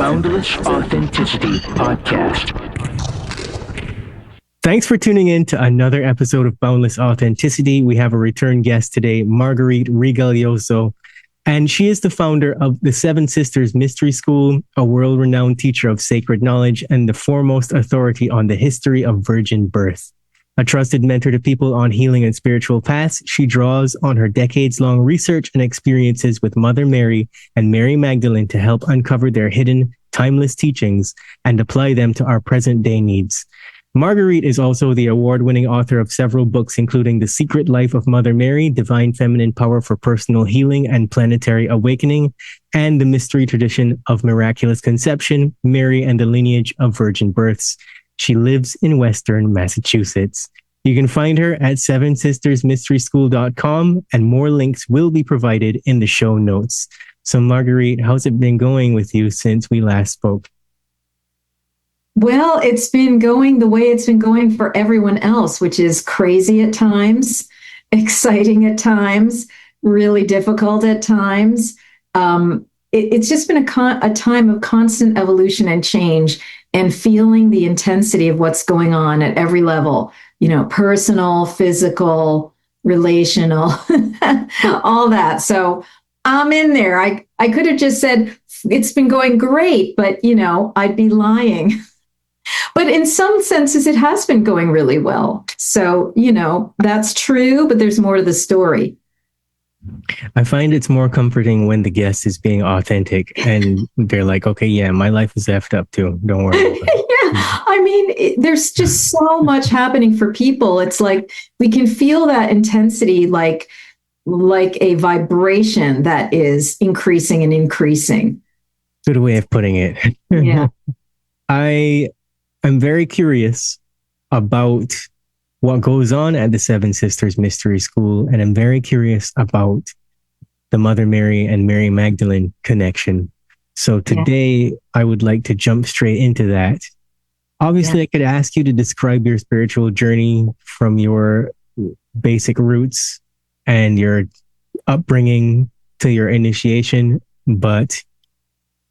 Boundless Authenticity Podcast. Thanks for tuning in to another episode of Boundless Authenticity. We have a return guest today, Marguerite Rigoglioso, and she is the founder of the Seven Sisters Mystery School, a world-renowned teacher of sacred knowledge, and the foremost authority on the history of virgin birth. A trusted mentor to people on healing and spiritual paths, she draws on her decades-long research and experiences with Mother Mary and Mary Magdalene to help uncover their hidden, timeless teachings and apply them to our present-day needs. Marguerite is also the award-winning author of several books, including The Secret Life of Mother Mary, Divine Feminine Power for Personal Healing and Planetary Awakening, and The Mystery Tradition of Miraculous Conception, Mary and the Lineage of Virgin Births. She lives in Western Massachusetts. You can find her at sevensistersmysteryschool.com, and more links will be provided in the show notes. So Marguerite, how's it been going with you since we last spoke? Well, it's been going the way it's been going for everyone else, which is crazy at times, exciting at times, really difficult at times. It's just been a time of constant evolution and change, and feeling the intensity of what's going on at every level, personal, physical, relational, all that. So I'm in there. I could have just said, it's been going great, but, I'd be lying. But in some senses, it has been going really well. So, that's true, but there's more to the story. I find it's more comforting when the guest is being authentic and they're like, okay, yeah, my life is effed up too. Don't worry. I mean, there's just so much happening for people. It's like we can feel that intensity like a vibration that is increasing and increasing. Good way of putting it. Yeah. I'm very curious about what goes on at the Seven Sisters Mystery School, and I'm very curious about the Mother Mary and Mary Magdalene connection. So today, I would like to jump straight into that. Obviously, I could ask you to describe your spiritual journey from your basic roots and your upbringing to your initiation, but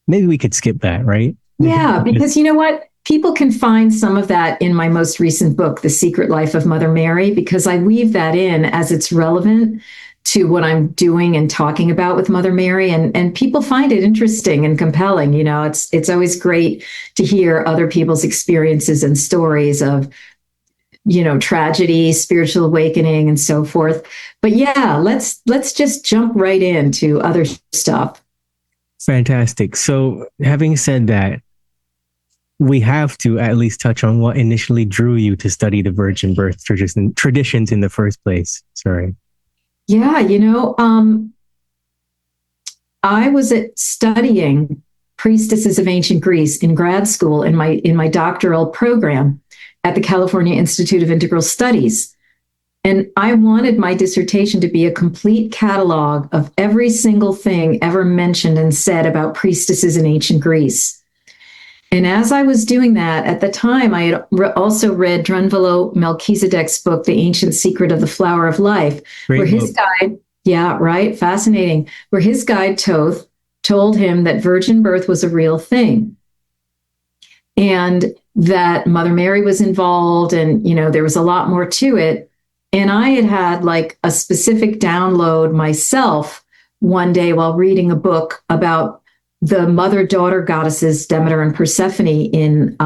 maybe we could skip that, right? Yeah, because you know what? People can find some of that in my most recent book, The Secret Life of Mother Mary, because I weave that in as it's relevant to what I'm doing and talking about with Mother Mary. And people find it interesting and compelling. It's always great to hear other people's experiences and stories of, tragedy, spiritual awakening, and so forth. But yeah, let's just jump right into other stuff. Fantastic. So having said that, we have to at least touch on what initially drew you to study the virgin birth traditions in the first place. Sorry. Yeah, I was studying priestesses of ancient Greece in grad school in my doctoral program at the California Institute of Integral Studies. And I wanted my dissertation to be a complete catalog of every single thing ever mentioned and said about priestesses in ancient Greece. And as I was doing that, at the time, I had also read Drunvalo Melchizedek's book, The Ancient Secret of the Flower of Life, where his guide, fascinating, where his guide Toth told him that virgin birth was a real thing and that Mother Mary was involved, and, there was a lot more to it. And I had like a specific download myself one day while reading a book about the mother-daughter goddesses Demeter and Persephone in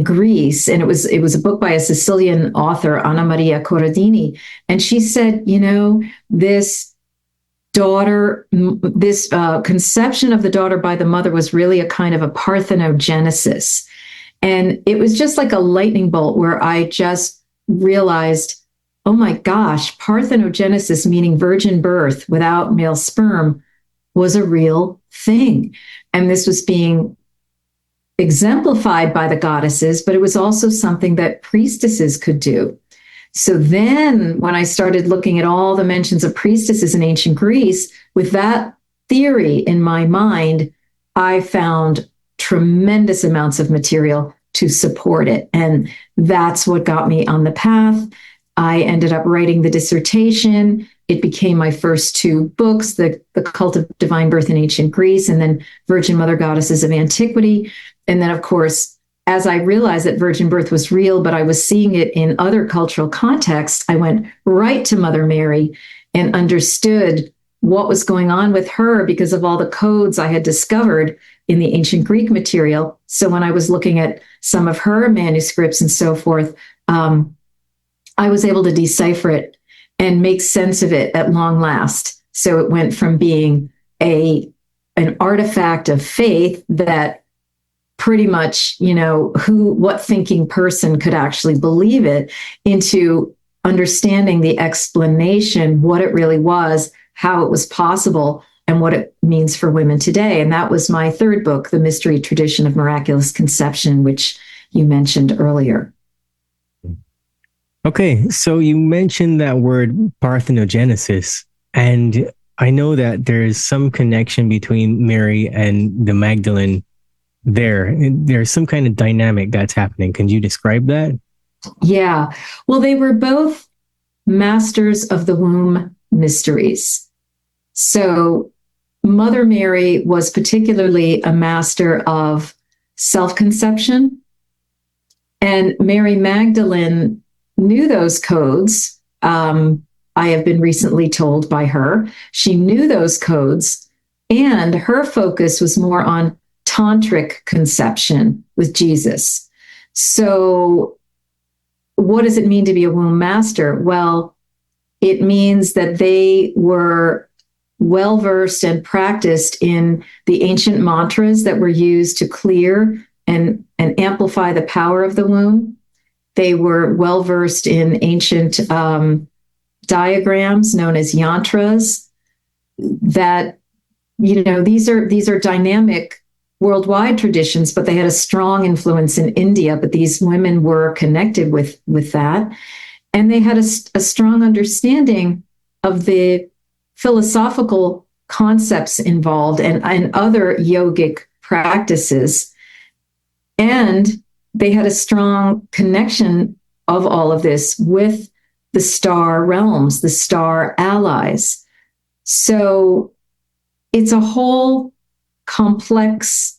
Greece, and it was a book by a Sicilian author, Anna Maria Corradini, and she said, this conception of the daughter by the mother was really a kind of a parthenogenesis, and it was just like a lightning bolt where I just realized, oh my gosh, parthenogenesis, meaning virgin birth without male sperm, was a real thing. And this was being exemplified by the goddesses, but it was also something that priestesses could do. So then when I started looking at all the mentions of priestesses in ancient Greece, with that theory in my mind, I found tremendous amounts of material to support it. And that's what got me on the path. I ended up writing the dissertation, it became my first two books, the Cult of Divine Birth in Ancient Greece, and then Virgin Mother Goddesses of Antiquity. And then, of course, as I realized that virgin birth was real, but I was seeing it in other cultural contexts, I went right to Mother Mary and understood what was going on with her because of all the codes I had discovered in the ancient Greek material. So when I was looking at some of her manuscripts and so forth, I was able to decipher it and make sense of it at long last. So it went from being an artifact of faith that pretty much, what thinking person could actually believe it, into understanding the explanation, what it really was, how it was possible, and what it means for women today. And that was my third book, The Mystery Tradition of Miraculous Conception, which you mentioned earlier. Okay, so you mentioned that word parthenogenesis, and I know that there's some connection between Mary and the Magdalene there. There's some kind of dynamic that's happening. Can you describe that? Yeah. Well, they were both masters of the womb mysteries. So Mother Mary was particularly a master of self-conception, and Mary Magdalene knew those codes. I have been recently told by her, she knew those codes, and her focus was more on tantric conception with Jesus. So what does it mean to be a womb master? Well, it means that they were well-versed and practiced in the ancient mantras that were used to clear and amplify the power of the womb. They were well-versed in ancient diagrams known as yantras that, these are dynamic worldwide traditions, but they had a strong influence in India. But these women were connected with that. And they had a strong understanding of the philosophical concepts involved and other yogic practices. And they had a strong connection of all of this with the star realms, the star allies. So it's a whole complex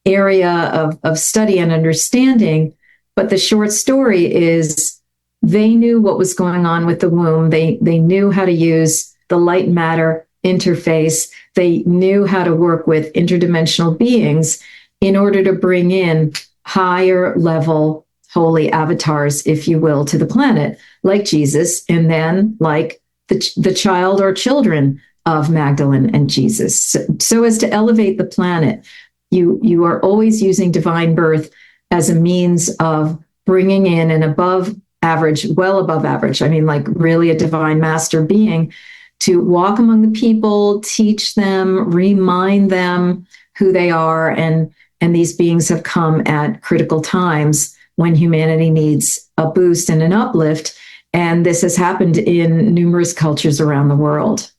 area of study and understanding. But the short story is they knew what was going on with the womb. They knew how to use the light matter interface. They knew how to work with interdimensional beings in order to bring in higher level holy avatars, if you will, to the planet, like Jesus, and then like the child or children of Magdalene and Jesus. So as to elevate the planet, you are always using divine birth as a means of bringing in an above average, well above average, like really a divine master being, to walk among the people, teach them, remind them who they are. And these beings have come at critical times when humanity needs a boost and an uplift. And this has happened in numerous cultures around the world.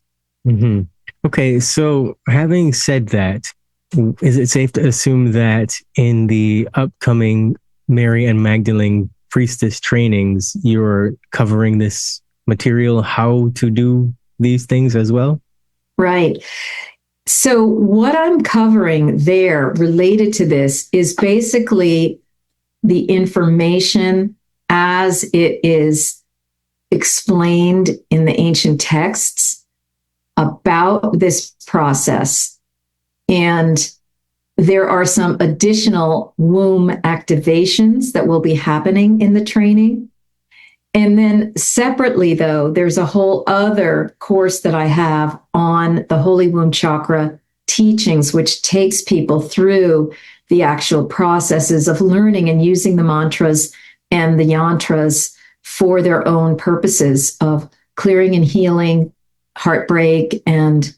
Mm-hmm. Okay, so having said that, is it safe to assume that in the upcoming Mary and Magdalene Priestess trainings, you're covering this material, how to do these things as well? Right. So what I'm covering there related to this is basically the information as it is explained in the ancient texts about this process. And there are some additional womb activations that will be happening in the training. And then separately, though, there's a whole other course that I have on the Holy Womb Chakra teachings, which takes people through the actual processes of learning and using the mantras and the yantras for their own purposes of clearing and healing heartbreak and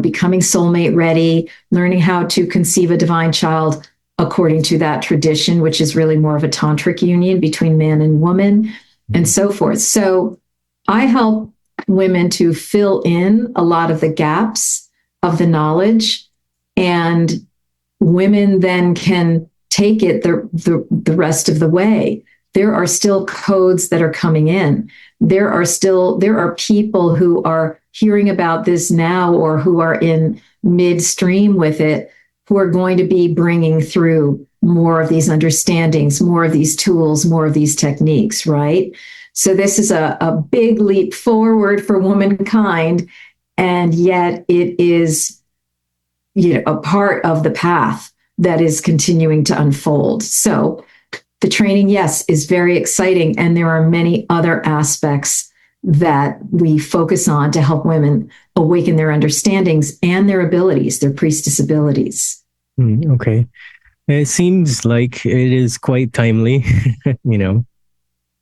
becoming soulmate ready, learning how to conceive a divine child according to that tradition, which is really more of a tantric union between man and woman, and so forth. So I help women to fill in a lot of the gaps of the knowledge, and women then can take it the rest of the way. there are still codes that are coming in. There are people who are hearing about this now, or who are in midstream with it, who are going to be bringing through more of these understandings, more of these tools, more of these techniques, right? So this is a big leap forward for womankind, and yet it is, a part of the path that is continuing to unfold. So the training, yes, is very exciting, and there are many other aspects that we focus on to help women awaken their understandings and their abilities, their priestess abilities. Okay. It seems like it is quite timely,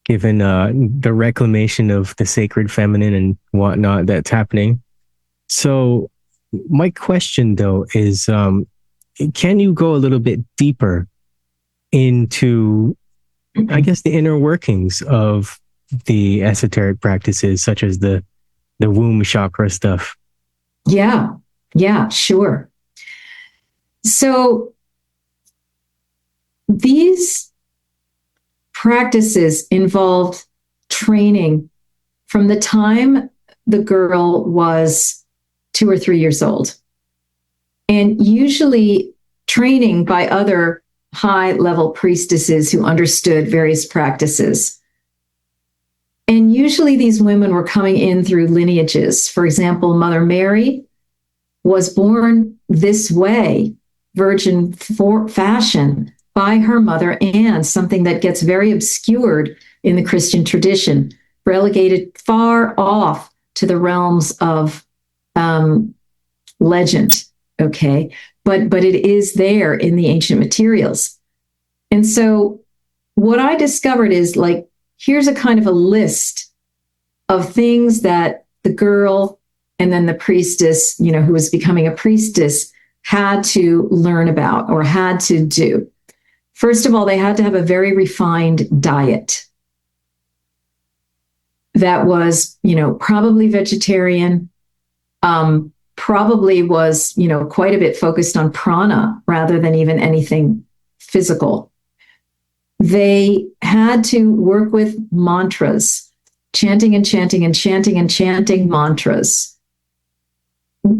given the reclamation of the sacred feminine and whatnot that's happening. So my question, though, is can you go a little bit deeper into, I guess, the inner workings of the esoteric practices, such as the womb chakra stuff? Yeah, sure. So these practices involved training from the time the girl was 2 or 3 years old, and usually training by other high-level priestesses who understood various practices. And usually these women were coming in through lineages. For example, Mother Mary was born this way, virgin fashion, by her mother Anne, something that gets very obscured in the Christian tradition, relegated far off to the realms of legend, okay? But it is there in the ancient materials. And so what I discovered is, like, here's a kind of a list of things that the girl and then the priestess, who was becoming a priestess, had to learn about or had to do. First of all, they had to have a very refined diet that was, probably vegetarian, probably was, quite a bit focused on prana rather than even anything physical. They had to work with mantras, chanting and chanting and chanting and chanting mantras,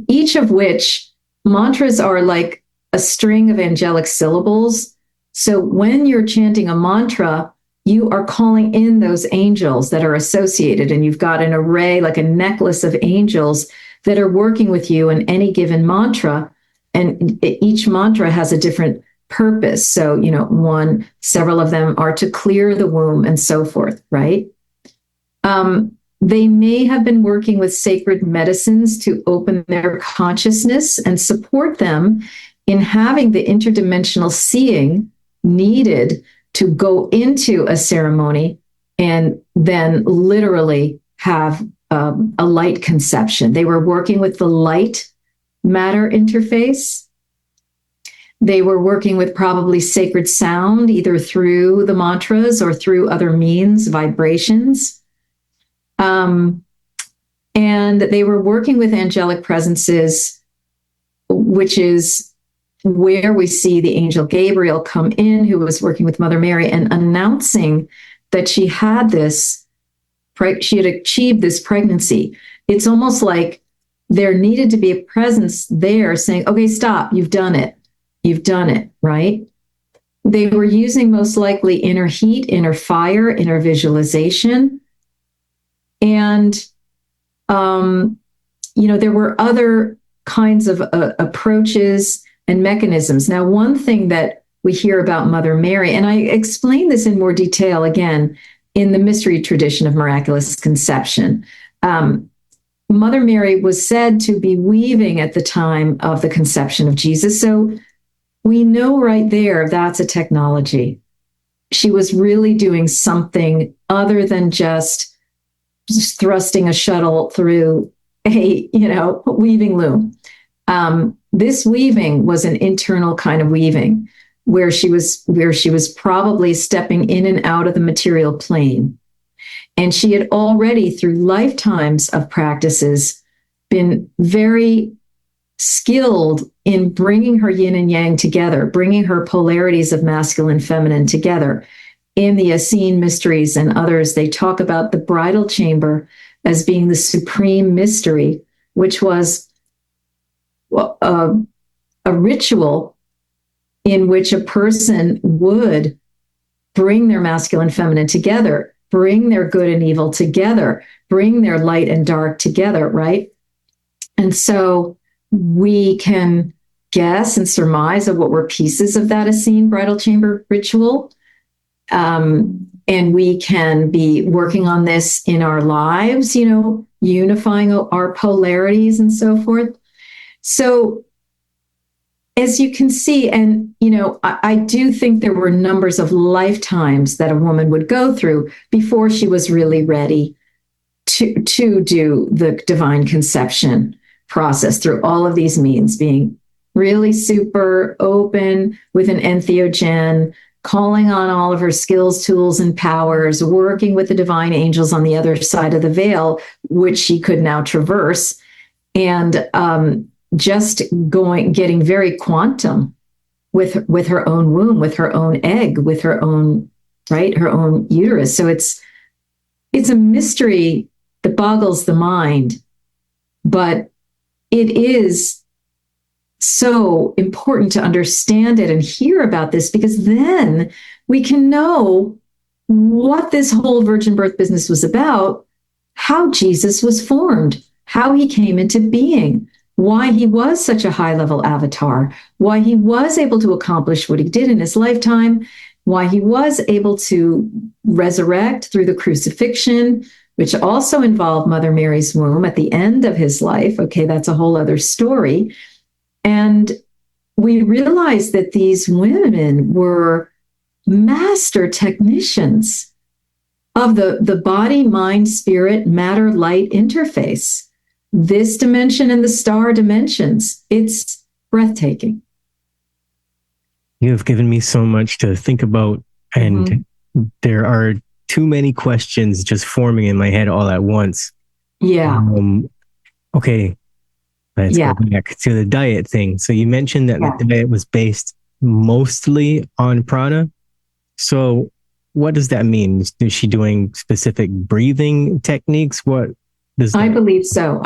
each of which mantras are like a string of angelic syllables. So when you're chanting a mantra, you are calling in those angels that are associated, and you've got an array, like a necklace of angels that are working with you in any given mantra. And each mantra has a different purpose. So, several of them are to clear the womb and so forth, right? They may have been working with sacred medicines to open their consciousness and support them in having the interdimensional seeing needed to go into a ceremony and then literally have a light conception. They were working with the light matter interface. They were working with probably sacred sound, either through the mantras or through other means, vibrations. And they were working with angelic presences, which is where we see the angel Gabriel come in, who was working with Mother Mary and announcing that she had achieved this pregnancy. It's almost like there needed to be a presence there saying, okay, stop, you've done it, right? They were using most likely inner heat, inner fire, inner visualization. And, there were other kinds of approaches and mechanisms. Now, one thing that we hear about Mother Mary, and I explain this in more detail again in the mystery tradition of miraculous conception. Mother Mary was said to be weaving at the time of the conception of Jesus. So we know right there that's a technology. She was really doing something other than just thrusting a shuttle through a, weaving loom. This weaving was an internal kind of weaving where she was probably stepping in and out of the material plane. And she had already, through lifetimes of practices, been very skilled in bringing her yin and yang together, bringing her polarities of masculine and feminine together. in the Essene mysteries and others, they talk about the bridal chamber as being the supreme mystery, which was a ritual in which a person would bring their masculine and feminine together, bring their good and evil together, bring their light and dark together, right? And so we can guess and surmise of what were pieces of that Essene bridal chamber ritual. And we can be working on this in our lives, unifying our polarities and so forth. So as you can see, and, I do think there were numbers of lifetimes that a woman would go through before she was really ready to do the divine conception process through all of these means, being really super open with an entheogen, calling on all of her skills, tools, and powers, working with the divine angels on the other side of the veil, which she could now traverse, and just getting very quantum with her own womb, with her own egg, with her own, right, her own uterus. So it's a mystery that boggles the mind, but it is so important to understand it and hear about this, because then we can know what this whole virgin birth business was about, how Jesus was formed, how he came into being, why he was such a high-level avatar, why he was able to accomplish what he did in his lifetime, why he was able to resurrect through the crucifixion, which also involved Mother Mary's womb at the end of his life. Okay, that's a whole other story. And we realized that these women were master technicians of the body, mind, spirit, matter, light interface. This dimension and the star dimensions. It's breathtaking. You have given me so much to think about, and there are too many questions just forming in my head all at once. Yeah. Okay. Let's go back to the diet thing. So you mentioned that the diet was based mostly on prana. So what does that mean? Is she doing specific breathing techniques? What does that... I believe so.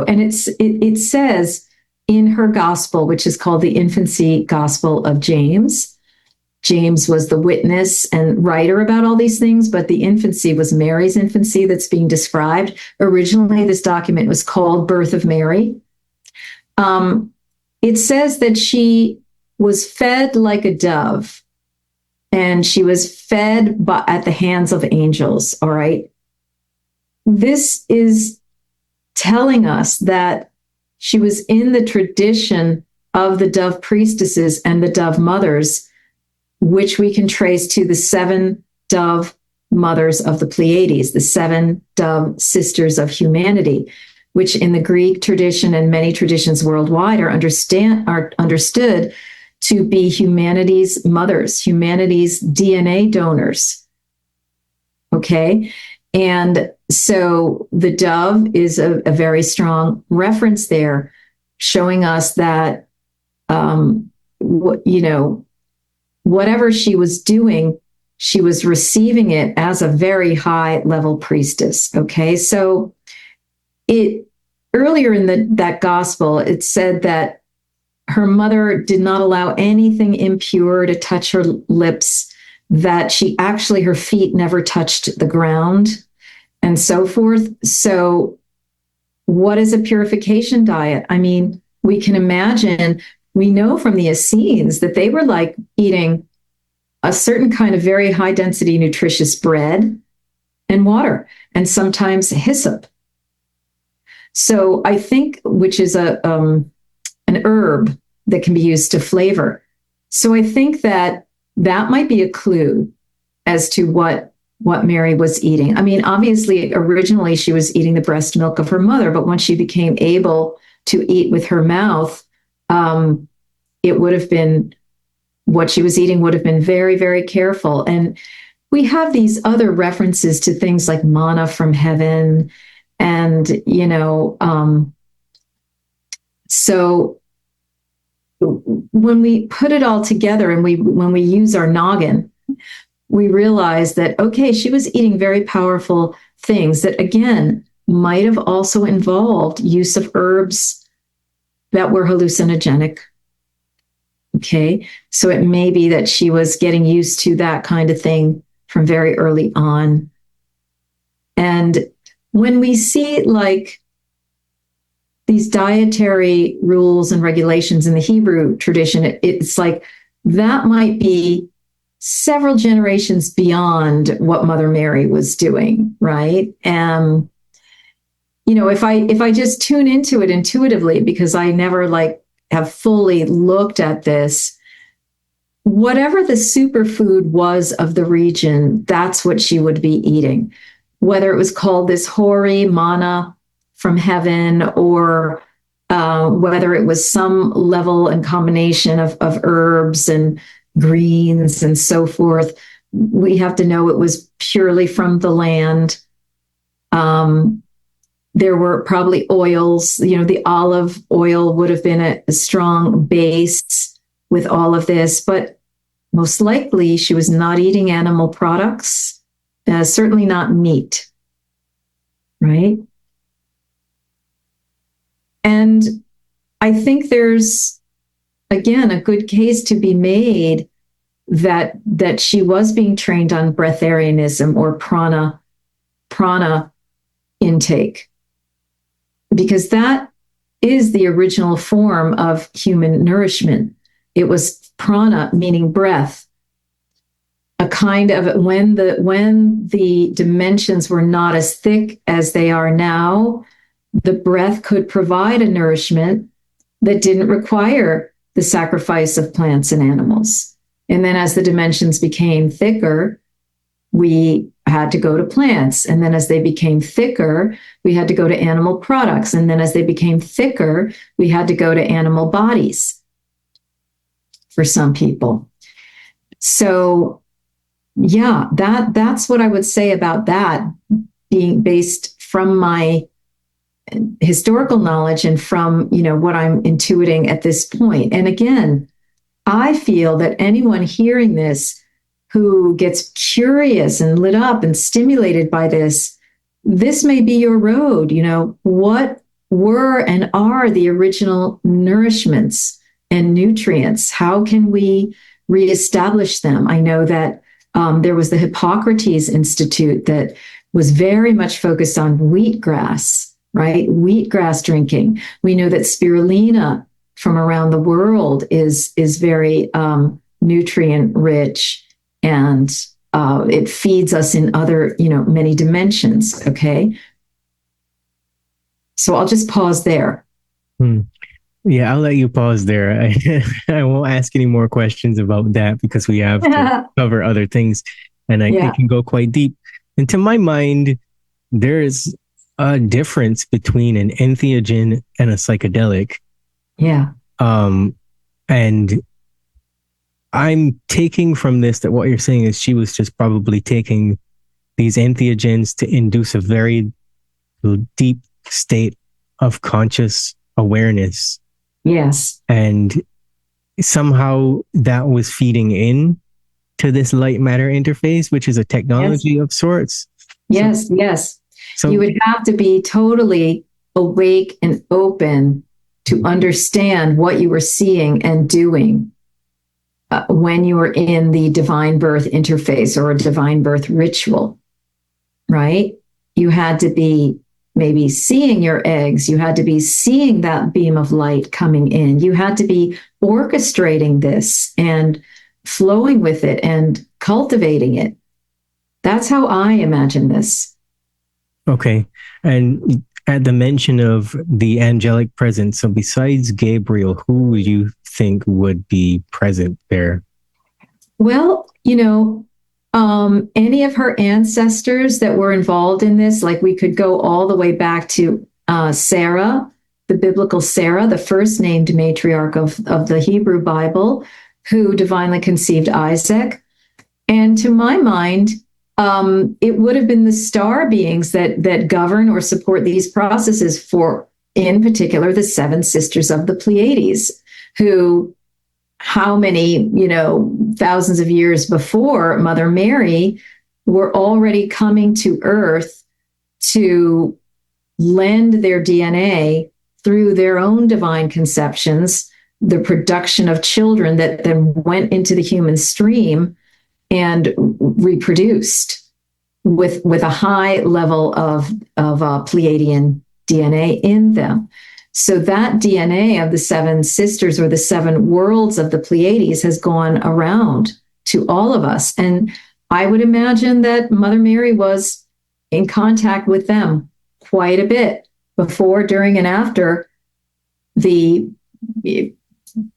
And it says in her gospel, which is called the Infancy Gospel of James. James was the witness and writer about all these things, but the infancy was Mary's infancy that's being described. Originally, this document was called Birth of Mary. It says that she was fed like a dove, and she was fed at the hands of angels, all right? This is telling us that she was in the tradition of the dove priestesses and the dove mothers, which we can trace to the 7 dove mothers of the Pleiades, the 7 dove sisters of humanity, which in the Greek tradition and many traditions worldwide are understood to be humanity's mothers, humanity's DNA donors. Okay? And so the dove is a very strong reference there, showing us that, whatever she was doing, she was receiving it as a very high level priestess. Okay. So earlier in that gospel, it said that her mother did not allow anything impure to touch her lips, that her feet never touched the ground, and so forth. So what is a purification diet? I mean, we can imagine, we know from the Essenes that they were like eating a certain kind of very high density nutritious bread and water, and sometimes hyssop. So I think, which is an herb that can be used to flavor. So I think that might be a clue as to what Mary was eating. I mean, obviously, originally she was eating the breast milk of her mother, but once she became able to eat with her mouth, it would have been, what she was eating would have been very, very careful. And we have these other references to things like manna from heaven. And, so when we put it all together and when we use our noggin, we realize that, okay, she was eating very powerful things that, again, might have also involved use of herbs that were hallucinogenic. Okay, so it may be that she was getting used to that kind of thing from very early on. And when we see like these dietary rules and regulations in the Hebrew tradition, it's like that might be several generations beyond what Mother Mary was doing, right? And if I just tune into it intuitively, because I never like have fully looked at this, whatever the superfood was of the region, that's what she would be eating. Whether it was called this hori, manna from heaven, or whether it was some level and combination of herbs and greens and so forth, we have to know it was purely from the land. There were probably oils, the olive oil would have been a strong base with all of this, but most likely she was not eating animal products, certainly not meat, right? And I think there's, again, a good case to be made that she was being trained on breatharianism or prana intake, because that is the original form of human nourishment. It was prana, meaning breath, a kind of when the dimensions were not as thick as they are now, the breath could provide a nourishment that didn't require the sacrifice of plants and animals. And then as the dimensions became thicker, we had to go to plants. And then as they became thicker, we had to go to animal products. And then as they became thicker, we had to go to animal bodies for some people. So yeah, that's what I would say about that, being based from my historical knowledge and from, what I'm intuiting at this point. And again, I feel that anyone hearing this who gets curious and lit up and stimulated by this may be your road. What were and are the original nourishments and nutrients? How can we reestablish them? I know that there was the Hippocrates Institute that was very much focused on wheatgrass, right? Wheatgrass drinking. We know that spirulina from around the world is very nutrient rich, and it feeds us in other, many dimensions. Okay. So I'll just pause there. Yeah, I'll let you pause there. I won't ask any more questions about that because we have to cover other things, and it can go quite deep. And to my mind, there is a difference between an entheogen and a psychedelic. Yeah. And I'm taking from this that what you're saying is she was just probably taking these entheogens to induce a very deep state of conscious awareness. Yes. And somehow that was feeding in to this light matter interface, which is a technology of sorts. Yes, yes. So you would have to be totally awake and open to understand what you were seeing and doing when you were in the divine birth interface or a divine birth ritual, right? You had to be maybe seeing your eggs. You had to be seeing that beam of light coming in. You had to be orchestrating this and flowing with it and cultivating it. That's how I imagine this. Okay. And at the mention of the angelic presence, so besides Gabriel, who would you think would be present there? Well, any of her ancestors that were involved in this, like we could go all the way back to Sarah, the biblical Sarah, the first named matriarch of the Hebrew Bible, who divinely conceived Isaac. And to my mind, it would have been the star beings that govern or support these processes, for, in particular, the seven sisters of the Pleiades, who, how many, thousands of years before Mother Mary were already coming to Earth to lend their DNA through their own divine conceptions, the production of children that then went into the human stream and reproduced with a high level of Pleiadian DNA in them. So that DNA of the seven sisters or the seven worlds of the Pleiades has gone around to all of us. And I would imagine that Mother Mary was in contact with them quite a bit before, during, and after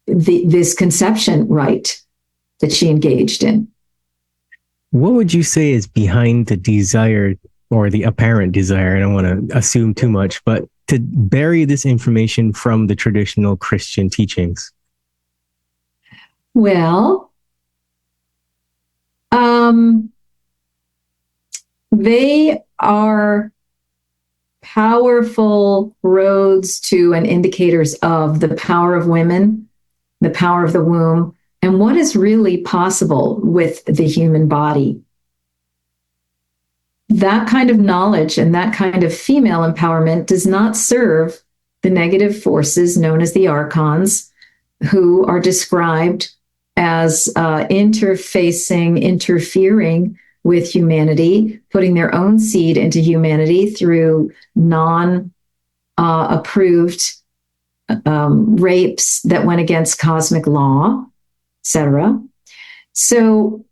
this conception rite that she engaged in. What would you say is behind the desire, or the apparent desire? I don't want to assume too much, but to bury this information from the traditional Christian teachings? Well, they are powerful roads to and indicators of the power of women, the power of the womb, and what is really possible with the human body. That kind of knowledge and that kind of female empowerment does not serve the negative forces known as the archons, who are described as interfering with humanity, putting their own seed into humanity through non-approved rapes that went against cosmic law, etc. So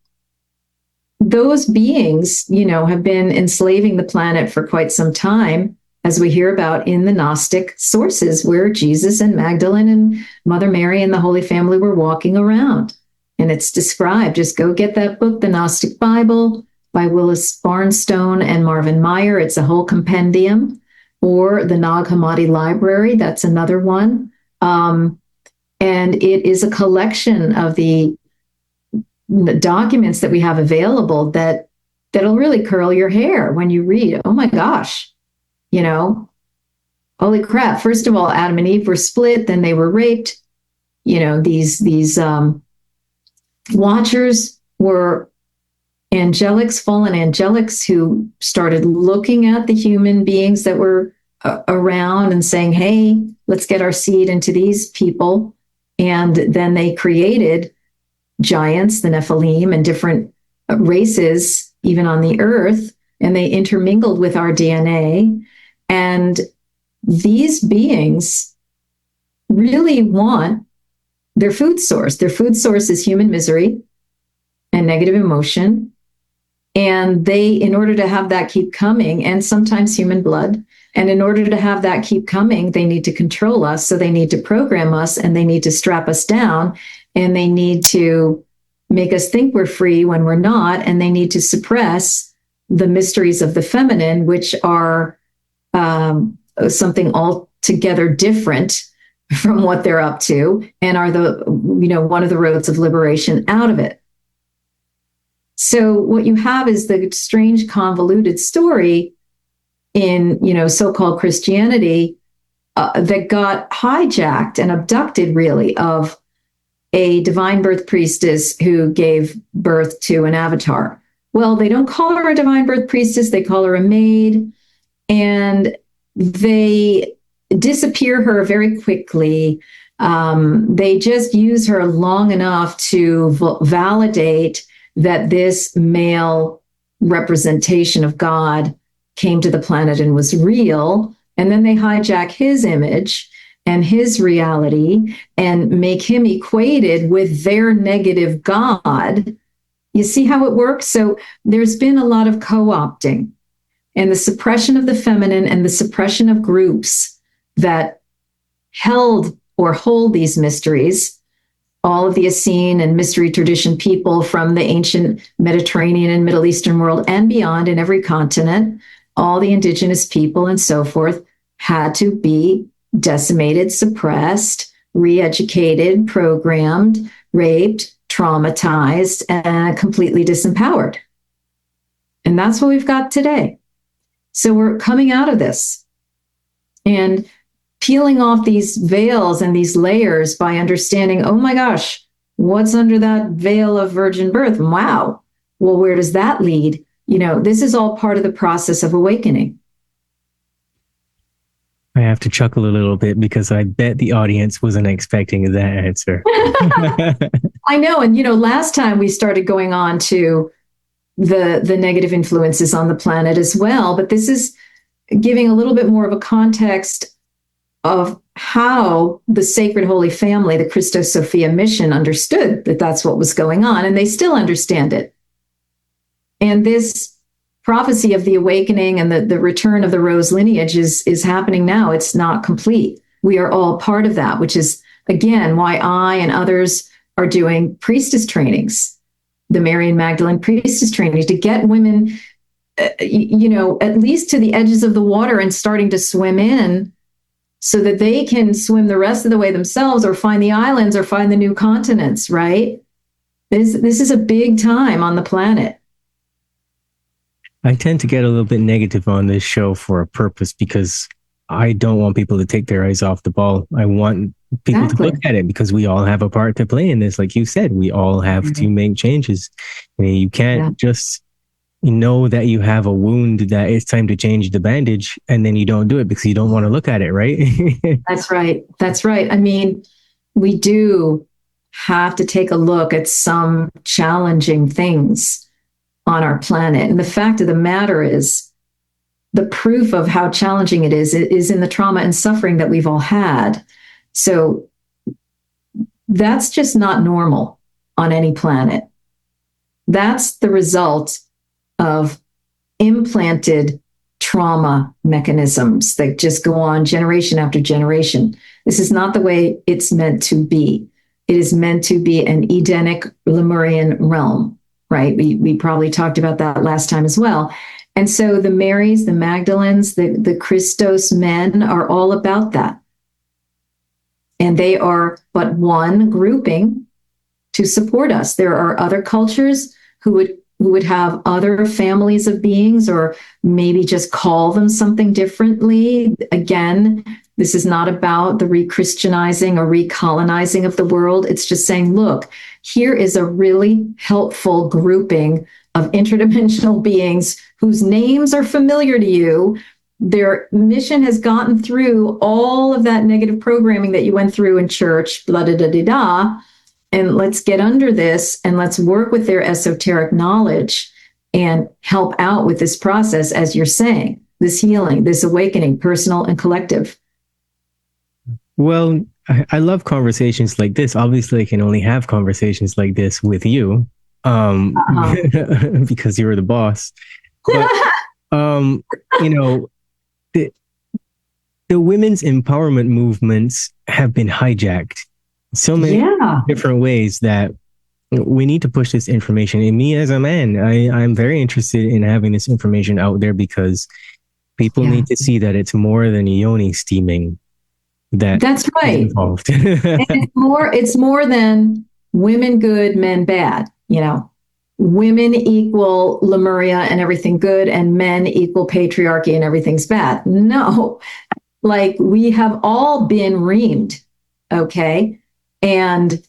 those beings, have been enslaving the planet for quite some time, as we hear about in the Gnostic sources, where Jesus and Magdalene and Mother Mary and the Holy Family were walking around. And it's described. Just go get that book, The Gnostic Bible, by Willis Barnstone and Marvin Meyer. It's a whole compendium. Or the Nag Hammadi Library, that's another one. And it is a collection of the documents that we have available that'll really curl your hair when you read. Oh my gosh, holy crap. First of all, Adam and Eve were split, then they were raped. These watchers were angelics, fallen angelics, who started looking at the human beings that were around and saying, hey, let's get our seed into these people. And then they created giants, the Nephilim, and different races, even on the earth, and they intermingled with our DNA. And these beings really want their food source. Their food source is human misery and negative emotion. And they, in order to have that keep coming, and sometimes human blood, and in order to have that keep coming, they need to control us. So they need to program us, and they need to strap us down, and they need to make us think we're free when we're not, and they need to suppress the mysteries of the feminine, which are something altogether different from what they're up to, and are one of the roads of liberation out of it. So what you have is the strange, convoluted story in, so-called Christianity that got hijacked and abducted, really, of a divine birth priestess who gave birth to an avatar. Well, they don't call her a divine birth priestess, they call her a maid, and they disappear her very quickly. They just use her long enough to validate that this male representation of God came to the planet and was real. And then they hijack his image and his reality and make him equated with their negative God. You see how it works? So there's been a lot of co-opting and the suppression of the feminine and the suppression of groups that held or hold these mysteries. All of the Essene and mystery tradition people from the ancient Mediterranean and Middle Eastern world and beyond, in every continent, all the indigenous people and so forth, had to be decimated, suppressed, re-educated, programmed, raped, traumatized, and completely disempowered. And that's what we've got today. So we're coming out of this and peeling off these veils and these layers by understanding, oh my gosh, What's under that veil of virgin birth? Wow. Well, where does that lead? This is all part of the process of awakening. I have to chuckle a little bit because I bet the audience wasn't expecting that answer. I know. And, last time we started going on to the negative influences on the planet as well. But this is giving a little bit more of a context of how the Sacred Holy Family, the Christos Sophia mission, understood that that's what was going on, and they still understand it. And this prophecy of the awakening and the return of the rose lineage is happening now. It's not complete. We are all part of that, which is, again, why I and others are doing priestess trainings, the Mary and Magdalene priestess trainings, to get women, at least to the edges of the water and starting to swim in, so that they can swim the rest of the way themselves, or find the islands, or find the new continents, right? This is a big time on the planet. I tend to get a little bit negative on this show for a purpose, because I don't want people to take their eyes off the ball. I want people to look at it, because we all have a part to play in this. Like you said, we all have to make changes. You can't just know that you have a wound, that it's time to change the bandage, and then you don't do it because you don't want to look at it, right? That's right. That's right. I mean, we do have to take a look at some challenging things on our planet. And the fact of the matter is, the proof of how challenging it is in the trauma and suffering that we've all had. So that's just not normal on any planet. That's the result of implanted trauma mechanisms that just go on generation after generation. This is not the way it's meant to be. It is meant to be an Edenic Lemurian realm, right? We probably talked about that last time as well. And so the Marys, the Magdalenes, the Christos men are all about that. And they are but one grouping to support us. There are other cultures who would have other families of beings, or maybe just call them something differently. Again, this is not about the re-Christianizing or recolonizing of the world. It's just saying, look, here is a really helpful grouping of interdimensional beings whose names are familiar to you. Their mission has gotten through all of that negative programming that you went through in church, blah, da, da, da, da. And let's get under this, and let's work with their esoteric knowledge and help out with this process, as you're saying, this healing, this awakening, personal and collective. Well, I love conversations like this. Obviously, I can only have conversations like this with you, because you're the boss. But, the women's empowerment movements have been hijacked so many different ways that we need to push this information. And me as a man, I'm very interested in having this information out there, because people need to see that it's more than yoni steaming. That's right. Involved. It's more than women good, men bad. Women equal Lemuria and everything good, and men equal patriarchy and everything's bad. No, like, we have all been reamed. Okay. And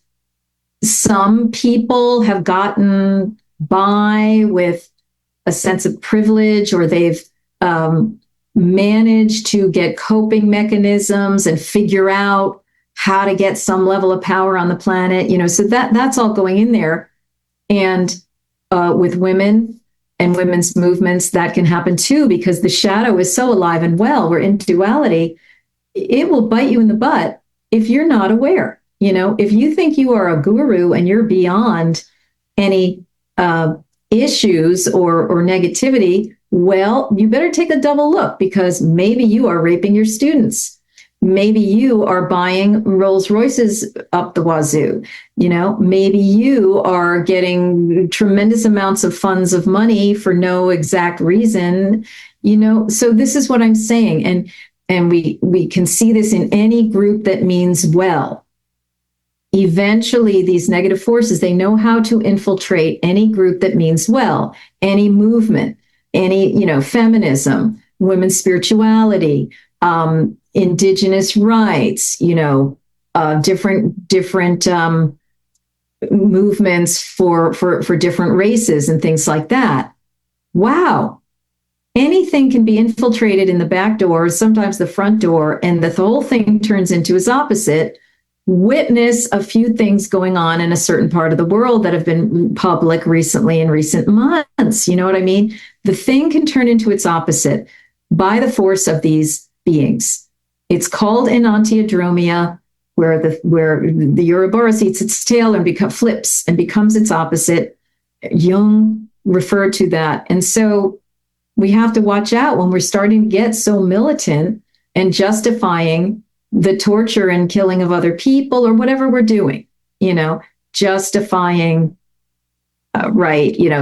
some people have gotten by with a sense of privilege, or they've managed to get coping mechanisms and figure out how to get some level of power on the planet. So that's all going in there. And with women and women's movements, that can happen too, because the shadow is so alive and well. We're in duality. It will bite you in the butt if you're not aware. If you think you are a guru and you're beyond any issues or negativity, well, you better take a double look, because maybe you are raping your students. Maybe you are buying Rolls Royces up the wazoo. Maybe you are getting tremendous amounts of funds of money for no exact reason. So this is what I'm saying. And we can see this in any group that means well. Eventually, these negative forces, they know how to infiltrate any group that means well, any movement, any, feminism, women's spirituality, indigenous rights, different movements for different races and things like that. Wow. Anything can be infiltrated in the back door, sometimes the front door, and the whole thing turns into its opposite. Witness a few things going on in a certain part of the world that have been public recently in recent months. You know what I mean? The thing can turn into its opposite by the force of these beings. It's called enantiodromia, where the Ouroboros eats its tail and flips and becomes its opposite. Jung referred to that. And so we have to watch out when we're starting to get so militant and justifying the torture and killing of other people or whatever we're doing, justifying,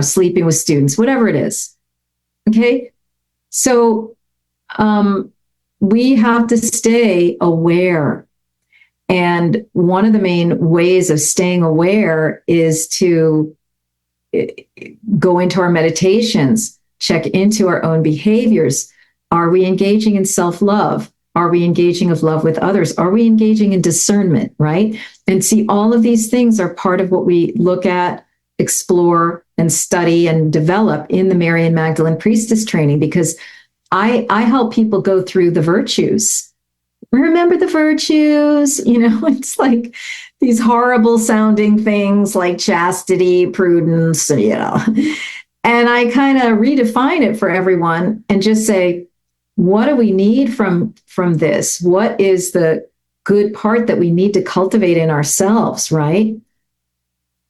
sleeping with students, whatever it is. Okay. So we have to stay aware. And one of the main ways of staying aware is to go into our meditations, check into our own behaviors. Are we engaging in self-love? Are we engaging of love with others? Are we engaging in discernment, right? And see, all of these things are part of what we look at, explore, and study and develop in the Mary and Magdalene Priestess training, because I help people go through the virtues. Remember the virtues? It's like these horrible sounding things like chastity, prudence, And I kind of redefine it for everyone and just say, what do we need from this? What is the good part that we need to cultivate in ourselves, right?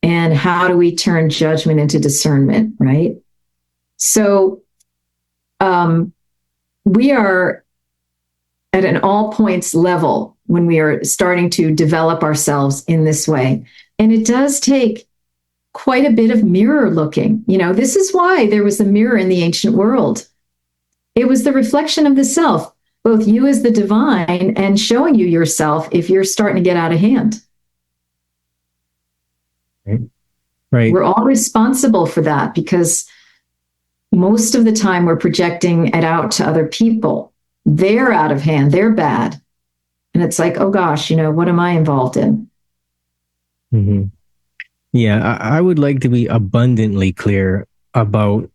And how do we turn judgment into discernment, right? So we are at an all points level when we are starting to develop ourselves in this way. And it does take quite a bit of mirror looking. This is why there was a mirror in the ancient world. It was the reflection of the self, both you as the divine and showing you yourself if you're starting to get out of hand. Right. We're all responsible for that because most of the time we're projecting it out to other people. They're out of hand. They're bad. And it's like, oh gosh, what am I involved in? Mm-hmm. Yeah, I would like to be abundantly clear about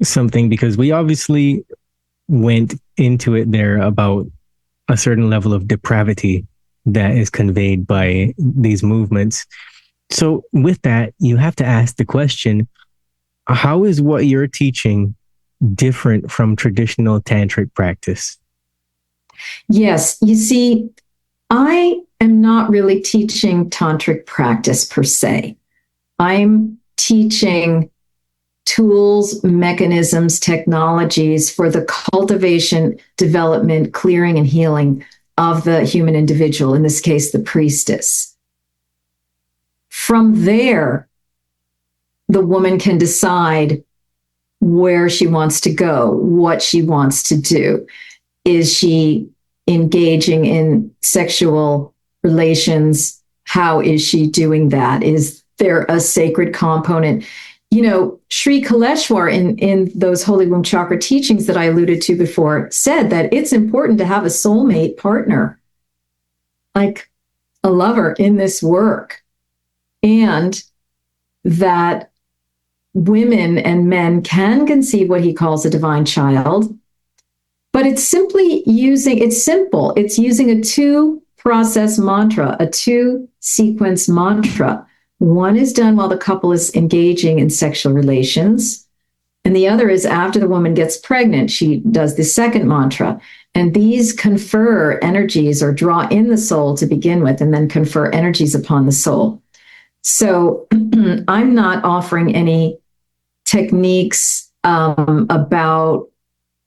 something, because we obviously went into it there about a certain level of depravity that is conveyed by these movements. So with that, you have to ask the question, how is what you're teaching different from traditional tantric practice? Yes, you see, I am not really teaching tantric practice per se. I'm teaching tools, mechanisms, technologies for the cultivation, development, clearing, and healing of the human individual, in this case, the priestess. From there, the woman can decide where she wants to go, what she wants to do. Is she engaging in sexual relations? How is she doing that? Is there a sacred component? Sri Kaleshwar in those Holy Womb Chakra teachings that I alluded to before said that it's important to have a soulmate partner, like a lover in this work, and that women and men can conceive what he calls a divine child, but it's simple. It's using a 2-process mantra, a 2-sequence mantra. One is done while the couple is engaging in sexual relations, and the other is after the woman gets pregnant. She does the second mantra, and these confer energies or draw in the soul to begin with, and then confer energies upon the soul. So I'm not offering any techniques about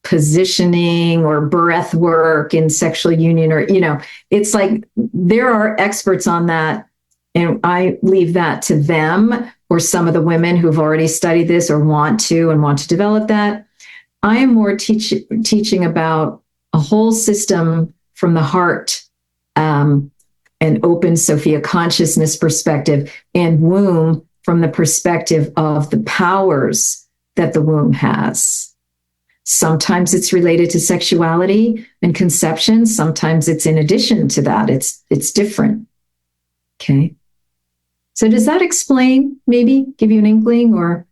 positioning or breath work in sexual union, or, it's like there are experts on that. And I leave that to them or some of the women who've already studied this or want to develop that. I am more teaching about a whole system from the heart, an open Sophia consciousness perspective, and womb from the perspective of the powers that the womb has. Sometimes it's related to sexuality and conception. Sometimes it's in addition to that. It's different. Okay. So does that explain, maybe give you an inkling or?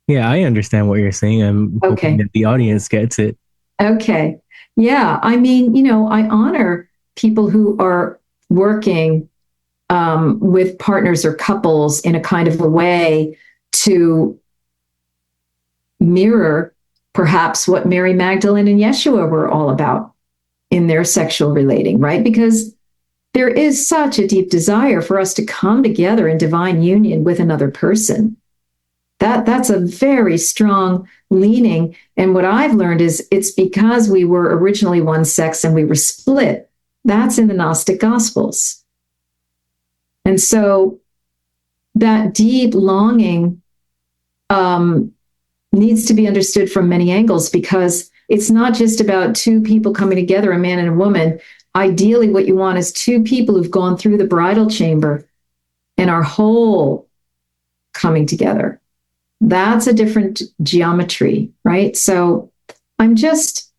Yeah, I understand what you're saying. I'm hoping Okay. that the audience gets it. Okay. Yeah. I mean, I honor people who are working with partners or couples in a kind of a way to mirror perhaps what Mary Magdalene and Yeshua were all about in their sexual relating, right? Because there is such a deep desire for us to come together in divine union with another person. That's a very strong leaning. And what I've learned is it's because we were originally one sex and we were split. That's in the Gnostic Gospels. And so that deep longing needs to be understood from many angles, because it's not just about two people coming together, a man and a woman. Ideally, what you want is two people who've gone through the bridal chamber and are whole coming together. That's a different geometry, right? So I'm just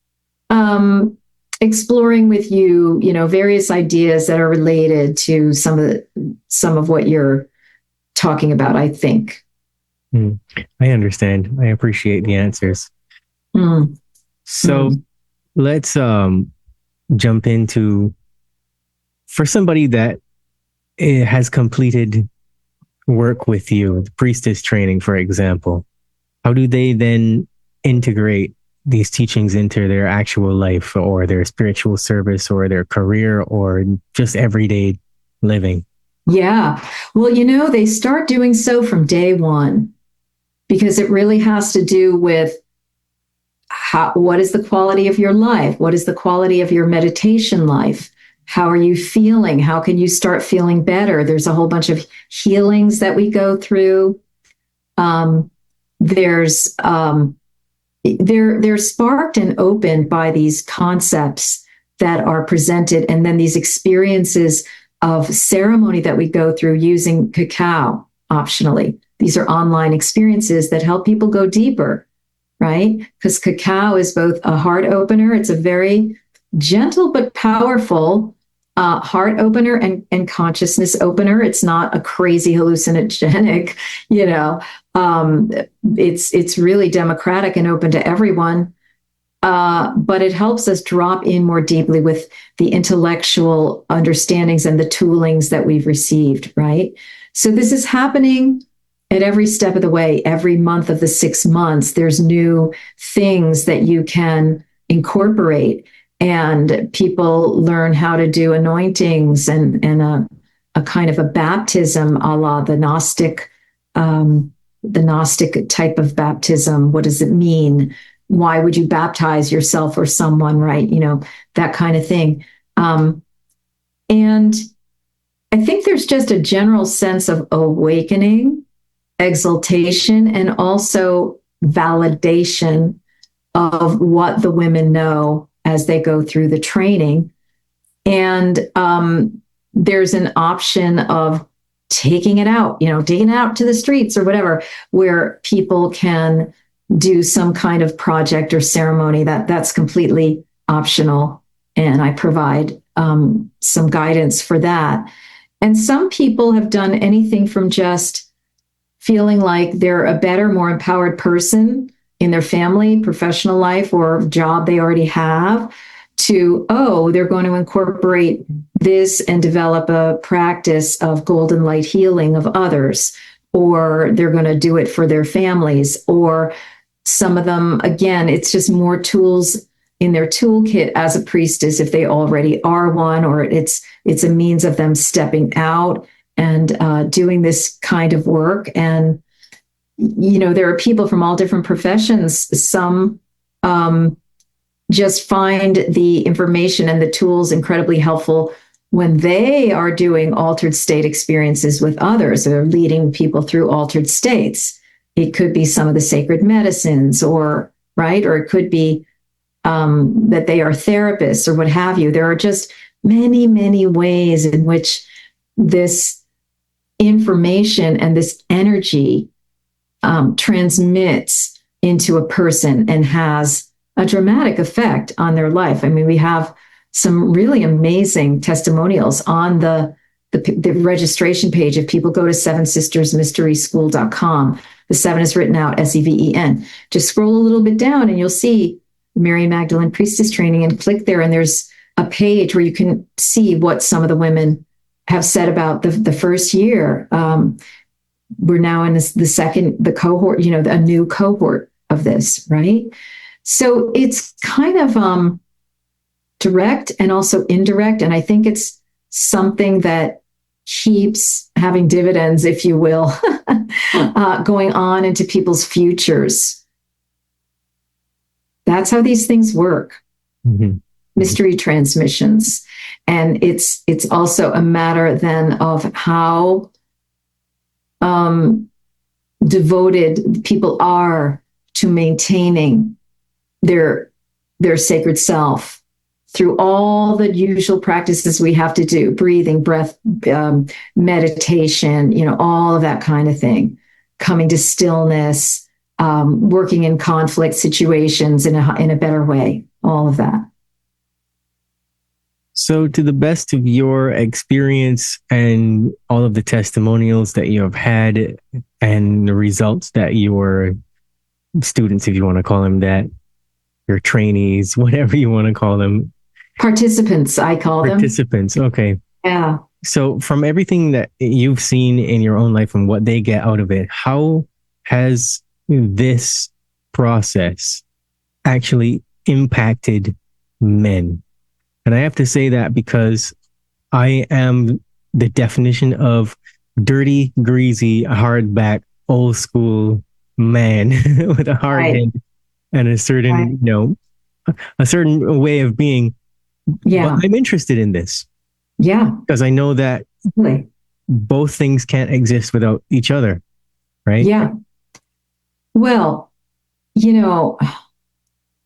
exploring with you, various ideas that are related to some of what you're talking about, I think. I understand. I appreciate the answers. Mm. So let's jump into, for somebody that has completed work with you, the priestess training, for example, how do they then integrate these teachings into their actual life or their spiritual service or their career or just everyday living? Yeah. Well, they start doing so from day one, because it really has to do with what is the quality of your life? What is the quality of your meditation life? How are you feeling? How can you start feeling better? There's a whole bunch of healings that we go through. They're sparked and opened by these concepts that are presented, and then these experiences of ceremony that we go through using cacao optionally. These are online experiences that help people go deeper, right? Because cacao is both a heart opener, it's a very gentle but powerful heart opener and consciousness opener. It's not a crazy hallucinogenic, it's really democratic and open to everyone. But it helps us drop in more deeply with the intellectual understandings and the toolings that we've received, right? So this is happening at every step of the way. Every month of the 6 months, there's new things that you can incorporate, and people learn how to do anointings and a kind of a baptism a la the Gnostic type of baptism. What does it mean? Why would you baptize yourself or someone, right? That kind of thing. And I think there's just a general sense of awakening, exaltation, and also validation of what the women know as they go through the training. And there's an option of taking it out to the streets or whatever, where people can do some kind of project or ceremony that's completely optional. And I provide some guidance for that. And some people have done anything from just feeling like they're a better, more empowered person in their family, professional life, or job they already have, to, they're going to incorporate this and develop a practice of golden light healing of others, or they're going to do it for their families. Or some of them, again, it's just more tools in their toolkit as a priestess if they already are one, or it's a means of them stepping out and doing this kind of work. And there are people from all different professions. Some just find the information and the tools incredibly helpful when they are doing altered state experiences with others, or leading people through altered states. It could be some of the sacred medicines, or it could be that they are therapists or what have you. There are just many, many ways in which this information and this energy transmits into a person and has a dramatic effect on their life. I mean, we have some really amazing testimonials on the the registration page, if people go to sevensistersmysteryschool.com, the 7 is written out, Seven. Just scroll a little bit down and you'll see Mary Magdalene Priestess training, and click there. And there's a page where you can see what some of the women have said about the first year. We're now in the cohort, a new cohort of this, right? So it's kind of direct and also indirect. And I think it's something that keeps having dividends, if you will, going on into people's futures. That's how these things work. Mm-hmm. Mystery transmissions. And it's also a matter then of how devoted people are to maintaining their sacred self through all the usual practices we have to do: breathing, breath, meditation, all of that kind of thing, coming to stillness, working in conflict situations in a better way, all of that. So, to the best of your experience and all of the testimonials that you have had and the results that your students, if you want to call them that, your trainees, whatever you want to call them. Participants, I call them. Participants, okay. Yeah. So from everything that you've seen in your own life and what they get out of it, how has this process actually impacted men? And I have to say that because I am the definition of dirty, greasy, hardback, old school man with a hard head and a certain, a certain way of being. Yeah. But I'm interested in this. Yeah. Because I know that both things can't exist without each other. Right? Yeah. Well,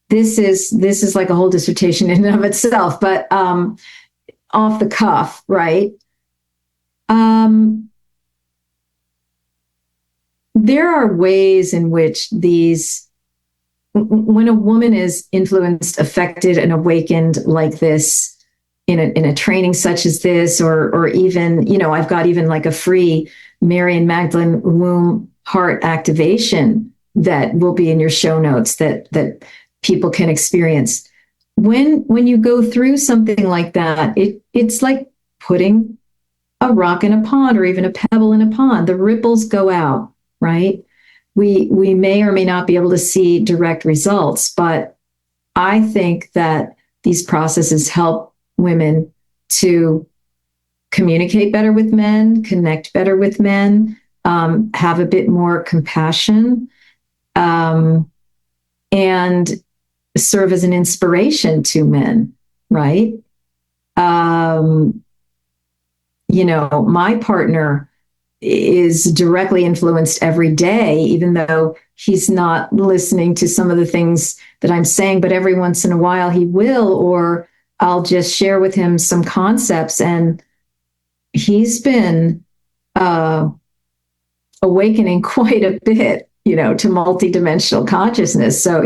this is like a whole dissertation in and of itself, but off the cuff, right? There are ways in which when a woman is influenced, affected, and awakened like this in a training such as this, or even, I've got even like a free Mary and Magdalene womb heart activation that will be in your show notes that people can experience. When you go through something like that, it's like putting a rock in a pond or even a pebble in a pond. The ripples go out, right? We may or may not be able to see direct results, but I think that these processes help women to communicate better with men, connect better with men, have a bit more compassion, and serve as an inspiration to men, right? My partner is directly influenced every day, even though he's not listening to some of the things that I'm saying, but every once in a while he will, or I'll just share with him some concepts, and he's been awakening quite a bit, to multidimensional consciousness. So,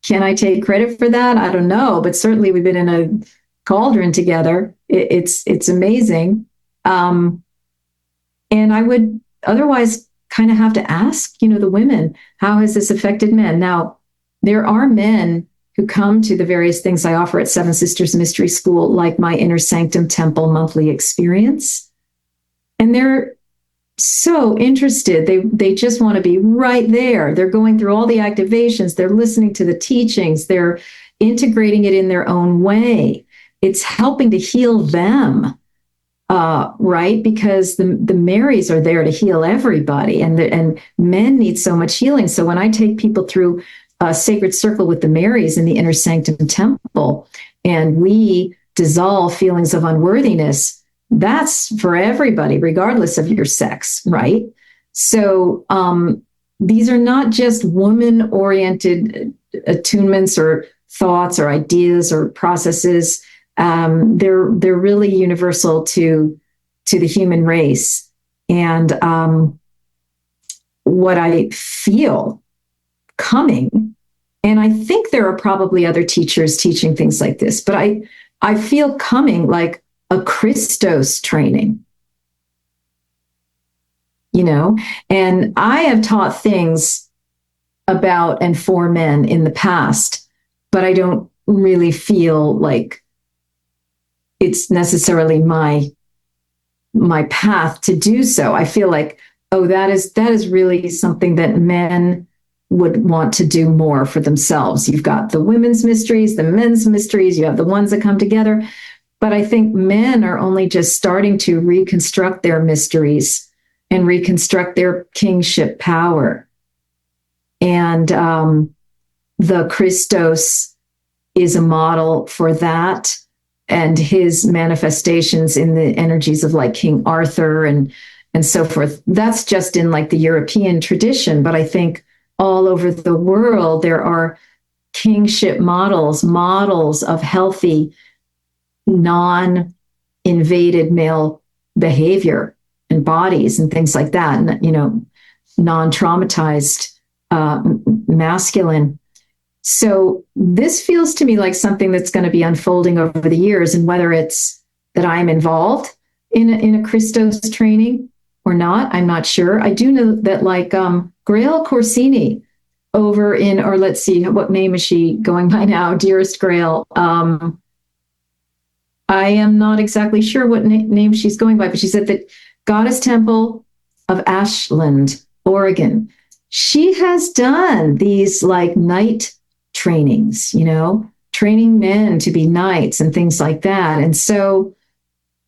can I take credit for that? I don't know, but certainly we've been in a cauldron together. It's amazing. And I would otherwise kind of have to ask, the women, how has this affected men? Now, there are men who come to the various things I offer at Seven Sisters Mystery School, like my Inner Sanctum Temple monthly experience. And they're so interested. They just want to be right there. They're going through all the activations. They're listening to the teachings. They're integrating it in their own way. It's helping to heal them. Right? Because the Marys are there to heal everybody, and men need so much healing. So when I take people through a sacred circle with the Marys in the Inner Sanctum Temple, and we dissolve feelings of unworthiness, that's for everybody, regardless of your sex, right? So these are not just woman-oriented attunements or thoughts or ideas or processes. They're really universal to the human race. And what I feel coming, and I think there are probably other teachers teaching things like this, but I feel coming like a Christos training. And I have taught things about and for men in the past, but I don't really feel like it's necessarily my path to do so. I feel like, that is really something that men would want to do more for themselves. You've got the women's mysteries, the men's mysteries, you have the ones that come together. But I think men are only just starting to reconstruct their mysteries and reconstruct their kingship power. And the Christos is a model for that, and his manifestations in the energies of like King Arthur and so forth. That's just in like the European tradition. But I think all over the world, there are kingship models of healthy, non-invaded male behavior and bodies and things like that. And, non-traumatized masculine. So this feels to me like something that's going to be unfolding over the years. And whether it's that I'm involved in a Christos training or not, I'm not sure. I do know that like Grail Corsini over in, or let's see, what name is she going by now? Dearest Grail. I am not exactly sure what name she's going by, but she's at the Goddess Temple of Ashland, Oregon. She has done these like night trainings, training men to be knights and things like that. And so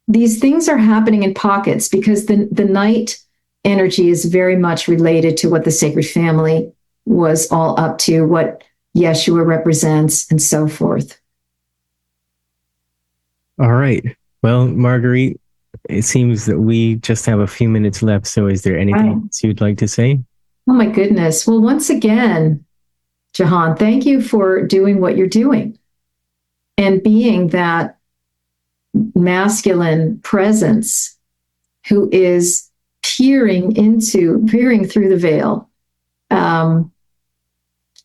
these things are happening in pockets because the night energy is very much related to what the sacred family was all up to, what Yeshua represents, and so forth. All right. Well, Marguerite, it seems that we just have a few minutes left. So is there anything else you'd like to say? Oh, my goodness. Well, once again, Jahan, thank you for doing what you're doing and being that masculine presence who is peering through the veil,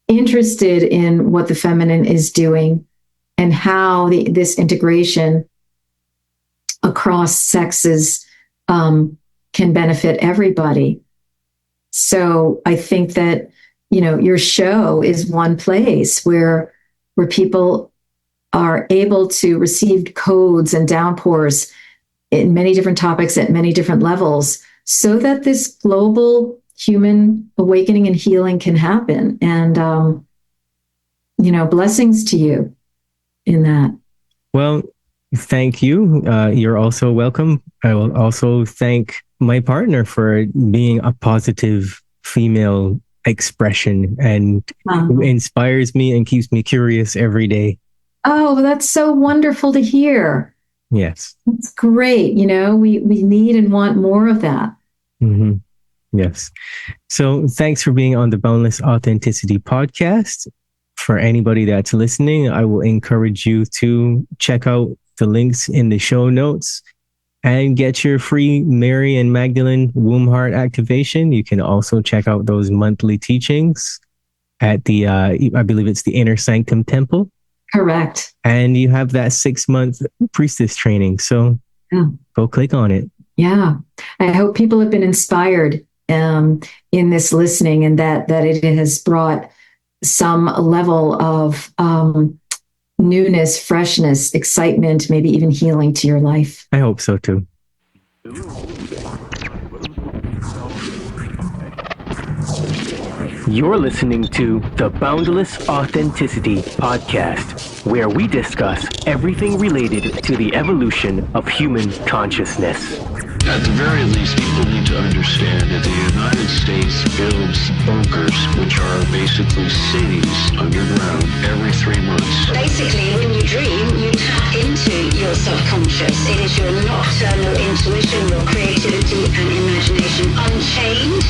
interested in what the feminine is doing and how this integration across sexes can benefit everybody. So I think that, your show is one place where people are able to receive codes and downpours in many different topics at many different levels so that this global human awakening and healing can happen. And, blessings to you in that. Well, thank you. You're also welcome. I will also thank my partner for being a positive female expression and who inspires me and keeps me curious every day. Oh, that's so wonderful to hear. Yes. It's great. We need and want more of that. Mm-hmm. Yes. So thanks for being on the Boundless Authenticity podcast. For anybody that's listening, I will encourage you to check out the links in the show notes and get your free Mary and Magdalene womb heart activation. You can also check out those monthly teachings at the, I believe it's the Inner Sanctum Temple. Correct. And you have that 6-month priestess training. So go click on it. Yeah. I hope people have been inspired in this listening and that it has brought some level of newness, freshness, excitement, maybe even healing to your life. I hope so too. You're listening to the Boundless Authenticity Podcast, where we discuss everything related to the evolution of human consciousness. At the very least, people need to understand that the United States builds bunkers, which are basically cities underground, every 3 months. Basically, when you dream, you tap into your subconscious. It is your nocturnal intuition, your creativity and imagination unchained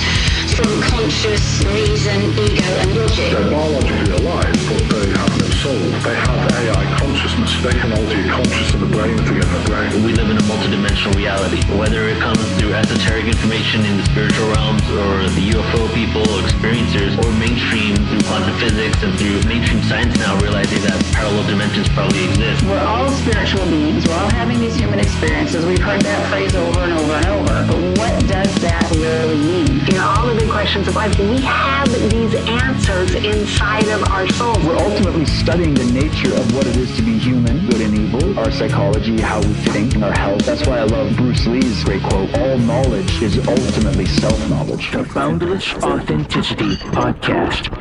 from conscious reason, ego and logic. They're biologically alive, but they have no soul. They have AI consciousness. They can alter your conscious and the brain together. We live in a multidimensional reality. Whether it comes through esoteric information in the spiritual realms, or the UFO people, experiencers, or mainstream through quantum physics and through mainstream science now realizing that parallel dimensions probably exist. We're all spiritual beings. We're all having these human experiences. We've heard that phrase over and over and over. But what does that really mean? You know, all the big questions of life, we have these answers inside of our souls. We're ultimately studying the nature of what it is to be human, good and evil, our psychology, how we think, and our health. That's why I love Bruce Lee's great quote, all knowledge is ultimately self-knowledge. The Boundless Authenticity Podcast.